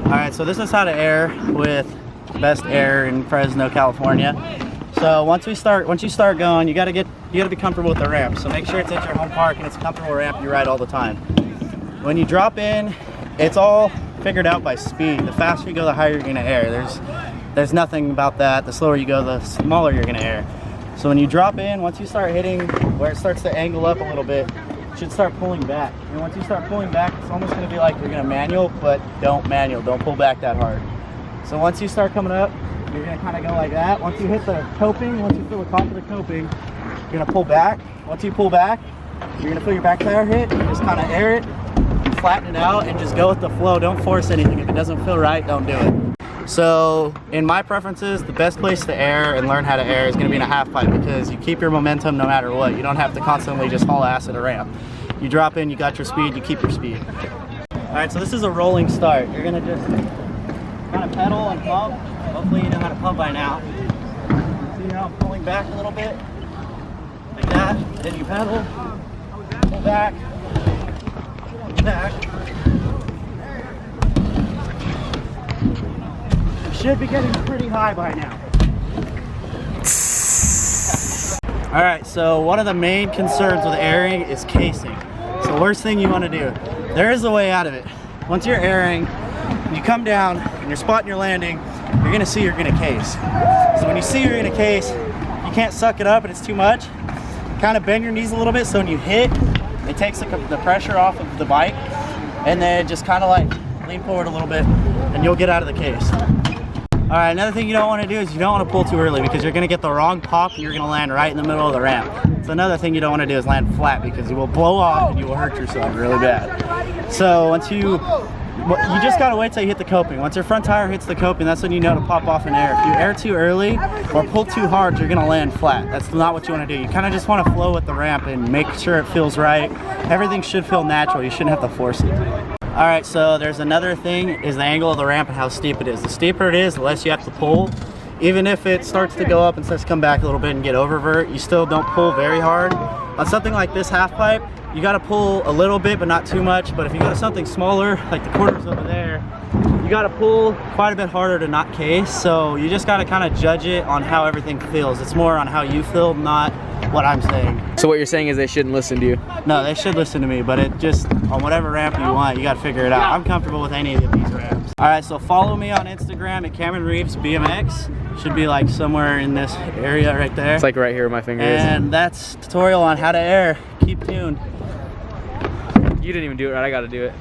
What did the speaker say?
Alright, so this is how to air with Best Air in Fresno, California. So once you start going, you gotta be comfortable with the ramp. So make sure it's at your home park and it's a comfortable ramp you ride all the time. When you drop in, it's all figured out by speed. The faster you go, the higher you're gonna air. There's nothing about that. The slower you go, the smaller you're gonna air. So when you drop in, once you start hitting where it starts to angle up a little bit, you should start pulling back. And once you start pulling back, it's almost gonna be like you're gonna manual, but don't pull back that hard. So once you start coming up, you're gonna kind of go like that. Once you hit the coping, once you feel the top of the coping, you're gonna pull back. Once you pull back, you're gonna feel your back tire hit, just kind of air it, flatten it out, and just go with the flow. Don't force anything. If it doesn't feel right, don't do it. So in my preferences, the best place to air and learn how to air is gonna be in a half pipe, because you keep your momentum no matter what. You don't have to constantly just haul ass at a ramp. You drop in, you got your speed, you keep your speed. All right, so this is a rolling start. You're gonna just kind of pedal and pump. Hopefully you know how to pump by now. See how I'm pulling back a little bit? Like that. Then you pedal, pull back, back. You should be getting pretty high by now. All right, so one of the main concerns with airing is casing. It's the worst thing you want to do. There is a way out of it. Once you're airing, you come down and you're spotting your landing, you're gonna see you're gonna case. So when you see you're gonna case, you can't suck it up and it's too much. Kind of bend your knees a little bit so when you hit, it takes the pressure off of the bike, and then just kind of like lean forward a little bit and you'll get out of the case. All right, another thing you don't want to do is you don't want to pull too early, because you're gonna get the wrong pop and you're gonna land right in the middle of the ramp. So another thing you don't want to do is land flat, because you will blow off and you will hurt yourself really bad. So once you just gotta wait till you hit the coping. Once your front tire hits the coping, that's when you know to pop off and air. If you air too early or pull too hard, you're gonna land flat. That's not what you wanna do. You kinda just wanna flow with the ramp and make sure it feels right. Everything should feel natural. You shouldn't have to force it. All right, so there's another thing, is the angle of the ramp and how steep it is. The steeper it is, the less you have to pull. Even if it starts to go up and starts to come back a little bit and get oververt, you still don't pull very hard. On something like this half pipe, you gotta pull a little bit, but not too much. But if you go to something smaller, like the quarters over there, you gotta pull quite a bit harder to not case. So you just gotta kind of judge it on how everything feels. It's more on how you feel, not what I'm saying. So what you're saying is they shouldn't listen to you? No, they should listen to me, but it just, on whatever ramp you want, you gotta figure it out. I'm comfortable with any of these ramps. All right, so follow me on Instagram at Cameron Reeves BMX. Should be like somewhere in this area right there. It's like right here where my finger is. And that's tutorial on how to air. Keep tuned. You didn't even do it right, I gotta do it.